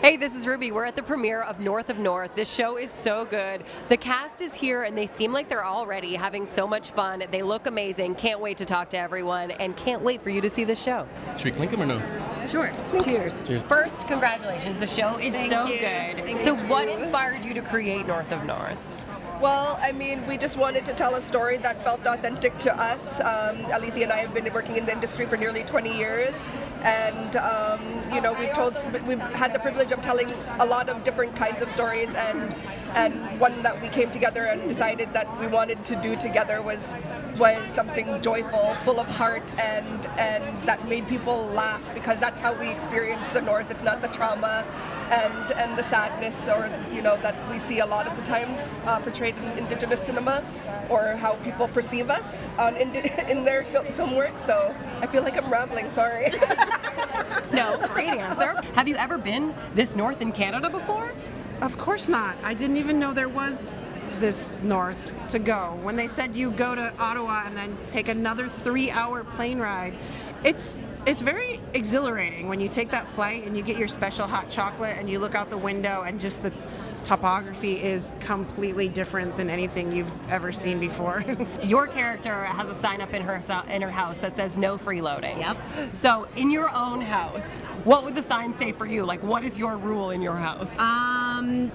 Hey, this is Ruby. We're at the premiere of North of North. This show is so good. The cast is here and they seem like they're already having so much fun. They look amazing. Can't wait to talk to everyone and can't wait for you to see the show. Should we clink them or no? Sure. Cheers. Cheers. First, congratulations. The show is so good. So what inspired you to create North of North? Well, I mean, we just wanted to tell a story that felt authentic to us. Alethea and I have been working in the industry for nearly 20 years, and we've had the privilege of telling a lot of different kinds of stories, and one that we came together and decided that we wanted to do together was something joyful, full of heart, and that made people laugh, because that's how we experience the North. It's not the trauma and the sadness, or that we see a lot of the times portrayed in Indigenous cinema, or how people perceive us in their film work. So I feel like I'm rambling, sorry. No, great answer. Have you ever been this north in Canada before? Of course not. I didn't even know there was this north to go. When they said you go to Ottawa and then take another 3-hour plane ride, it's very exhilarating when you take that flight and you get your special hot chocolate and you look out the window and just the topography is completely different than anything you've ever seen before. Your character has a sign up in her house that says no freeloading. Yep. So in your own house, what would the sign say for you? Like, what is your rule in your house?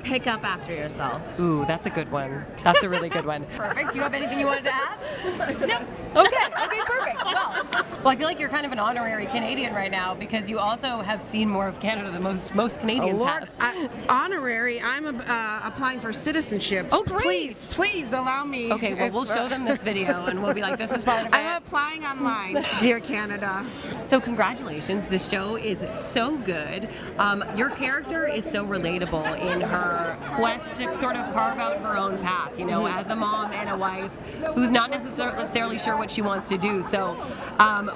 Pick up after yourself. Ooh, that's a good one. That's a really good one. Perfect. Do you have anything you wanted to add? No. Okay, perfect. Well, I feel like you're kind of an honorary Canadian right now, because you also have seen more of Canada than most Canadians have. Honorary. I'm applying for citizenship. Oh, great. Please allow me. Okay, well, we'll show them this video and we'll be like, this is part of it. I'm applying online, dear Canada. So congratulations, the show is so good. Your character is so relatable in her quest to sort of carve out her own path, as a mom and a wife who's not necessarily sure what she wants to do. So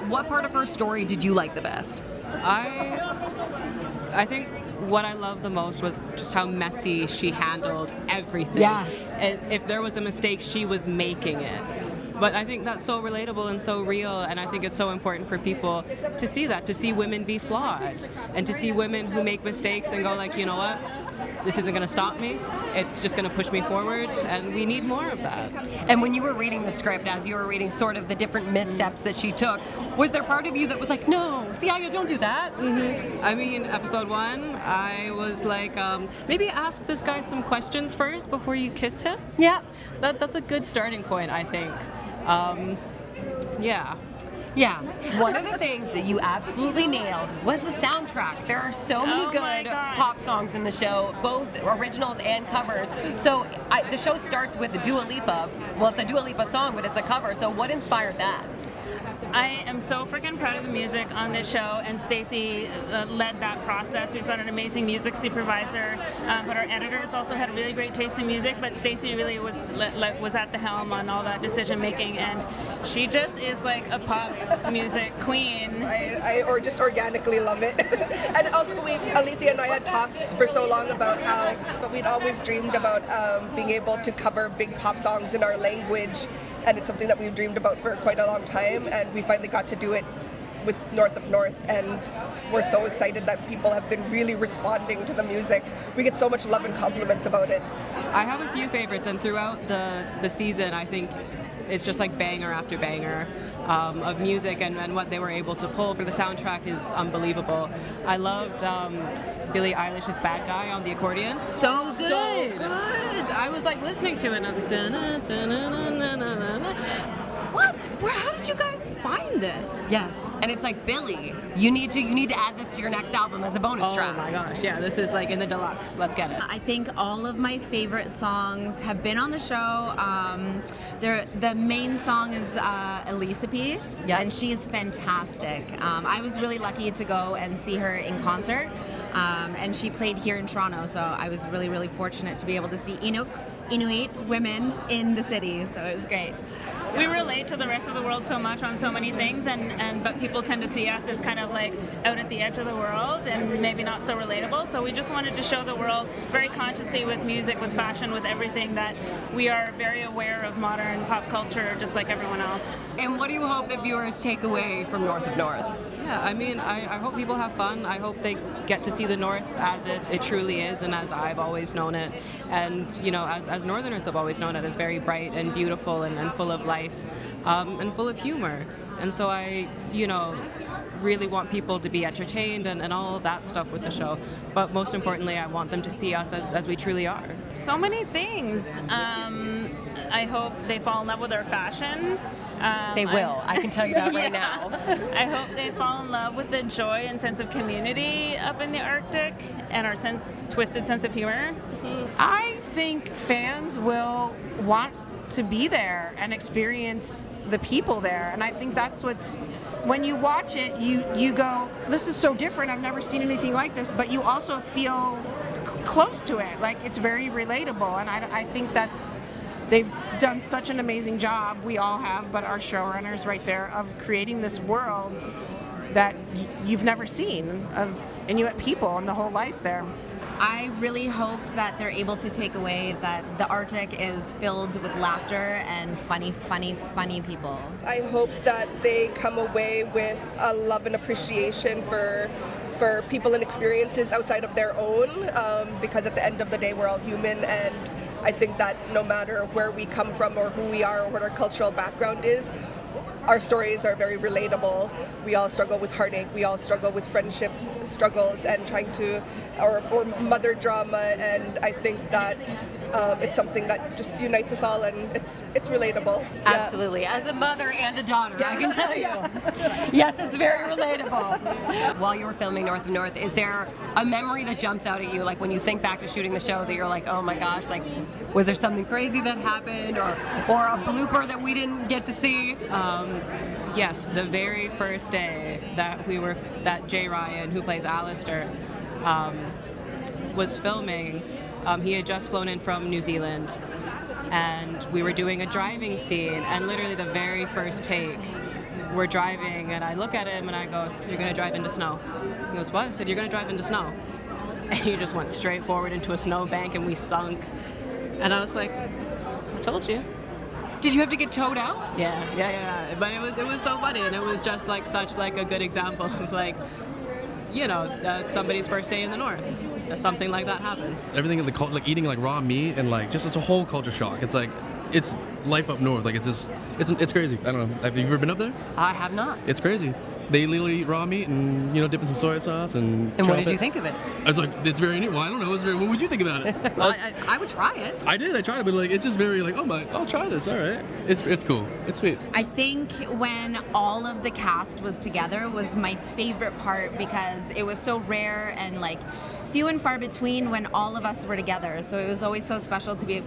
what part of her story did you like the best? I think what I loved the most was just how messy she handled everything. Yes. And if there was a mistake, she was making it. But I think that's so relatable and so real, and I think it's so important for people to see that, to see women be flawed, and to see women who make mistakes and go like, you know what, this isn't going to stop me, it's just going to push me forward, and we need more of that. And when you were reading the script, as you were reading sort of the different missteps that she took, was there part of you that was like, no, Siaya, don't do that? Mm-hmm. I mean, episode 1, I was like, maybe ask this guy some questions first before you kiss him. Yeah. That's a good starting point, I think. Yeah. One of the things that you absolutely nailed was the soundtrack. There are so many good pop songs in the show, both originals and covers. So the show starts with Dua Lipa. Well, it's a Dua Lipa song, but it's a cover. So what inspired that? I am so freaking proud of the music on this show, and Stacey led that process. We've got an amazing music supervisor, but our editors also had a really great taste in music, but Stacey really was at the helm on all that decision making, and she just is like a pop music queen. I just organically love it. And also Alethea and I had talked for so long about how we'd always dreamed about being able to cover big pop songs in our language, and it's something that we've dreamed about for quite a long time, and we finally got to do it with North of North, and we're so excited that people have been really responding to the music. We get so much love and compliments about it. I have a few favorites, and throughout the season, I think it's just like banger after banger of music, and what they were able to pull for the soundtrack is unbelievable. I loved Billie Eilish's Bad Guy on the accordion. So good. So good. I was like listening to it and I was like, What? How did you guys find this? Yes, and it's like, Billy, you need to add this to your next album as a bonus track. Oh my gosh, yeah, this is like in the deluxe. Let's get it. I think all of my favorite songs have been on the show. The main song is Elisa P, and she's fantastic. I was really lucky to go and see her in concert, and she played here in Toronto, so I was really, really fortunate to be able to see Inuit women in the city, so it was great. We relate to the rest of the world so much on so many things, but people tend to see us as kind of like out at the edge of the world and maybe not so relatable. So we just wanted to show the world very consciously with music, with fashion, with everything, that we are very aware of modern pop culture just like everyone else. And what do you hope that viewers take away from North of North? Yeah, I mean, I hope people have fun. I hope they get to see the North as it truly is and as I've always known it. And, you know, as Northerners have always known it, as very bright and beautiful and full of life and full of humor. And so I, you know, really want people to be entertained and all of that stuff with the show. But most importantly, I want them to see us as we truly are. So many things. I hope they fall in love with our fashion. They will. I can tell you that right now. I hope they fall in love with the joy and sense of community up in the Arctic and our twisted sense of humor. I think fans will want to be there and experience the people there, and I think that's what's, when you watch it, you go, this is so different, I've never seen anything like this, but you also feel close to it, like it's very relatable, and I think they've done such an amazing job, we all have, but our showrunners right there, of creating this world that you've never seen of Inuit people and the whole life there. I really hope that they're able to take away that the Arctic is filled with laughter and funny people. I hope that they come away with a love and appreciation for people and experiences outside of their own, because at the end of the day, we're all human, and I think that no matter where we come from or who we are or what our cultural background is, our stories are very relatable. We all struggle with heartache. We all struggle with friendship struggles and trying to, or mother drama. And I think that it's something that just unites us all, and it's relatable. Absolutely. As a mother and a daughter, I can tell you. Yes, it's very relatable. While you were filming North of North, is there a memory that jumps out at you, like when you think back to shooting the show, that you're like, oh my gosh, like, was there something crazy that happened, or a blooper that we didn't get to see? Yes, the very first day that Jay Ryan, who plays Alistair, was filming, he had just flown in from New Zealand, and we were doing a driving scene, and literally the very first take, we're driving, and I look at him and I go, "You're gonna drive into snow." He goes, "What?" I said, "You're gonna drive into snow." And he just went straight forward into a snowbank, and we sunk. And I was like, "I told you." Did you have to get towed out? Yeah. But it was so funny, and it was just like such like a good example of like, you know, somebody's first day in the North. Something like that happens. Everything in the culture, like eating like raw meat, and like just it's a whole culture shock. It's like, it's life up north. Like it's crazy. I don't know. Have you ever been up there? I have not. It's crazy. They literally eat raw meat and, you know, dip in some soy sauce and. And what did you think of it? I was like, it's very new. Well, I don't know. What would you think about it? Well, I would try it. I tried it, but like it's just very like, oh my, I'll try this. All right, it's cool. It's sweet. I think when all of the cast was together was my favorite part, because it was so rare and like few and far between when all of us were together. So it was always so special to be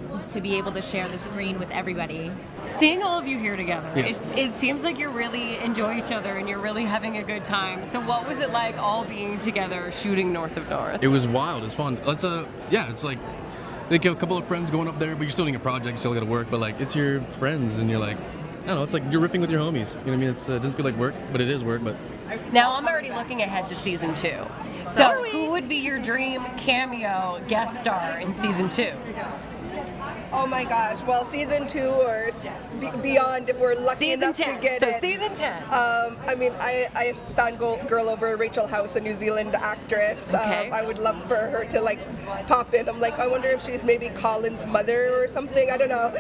able to share the screen with everybody. Seeing all of you here together, yes. it seems like you really enjoy each other and you're really having a good time. So what was it like all being together shooting North of North? It was wild. It's fun. It's like a couple of friends going up there, but you're still doing a project, you still got to work. But like it's your friends, and you're like, I don't know. It's like you're ripping with your homies. You know what I mean? It doesn't feel like work, but it is work. But now I'm already looking ahead to season 2. So who would be your dream cameo guest star in season 2? Oh my gosh! Well, season 2 or beyond, if we're lucky season enough 10. to get so it. Season 10. I mean, I fangirl over Rachel House, a New Zealand actress. Okay. I would love for her to like pop in. I'm like, I wonder if she's maybe Colin's mother or something. I don't know.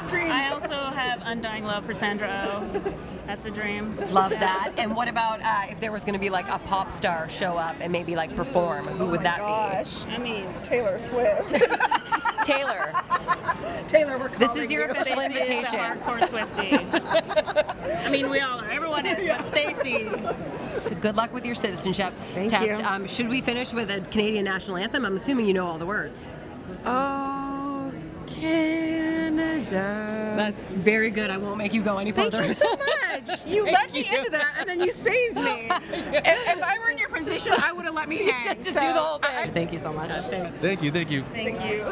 Dreams. I also have undying love for Sandra Oh. That's a dream. Love that. And what about if there was going to be like a pop star show up and maybe like perform? Who would that Gosh. I mean, Taylor Swift. be? Taylor. Taylor, we're calling This is your you. official Stacey is a invitation. hardcore Swiftie. I mean, we all are. Everyone is, but Stacey. Good luck with your citizenship Thank test. you. Should we finish with a Canadian national anthem? I'm assuming you know all the words. Oh, Canada. That's very good. I won't make you go any Thank further. you so much. You led me into that, and then you saved me. If I were in your position, I would have let me hang. Just to So do the whole thing. Thank you so much. thank you. Thank you.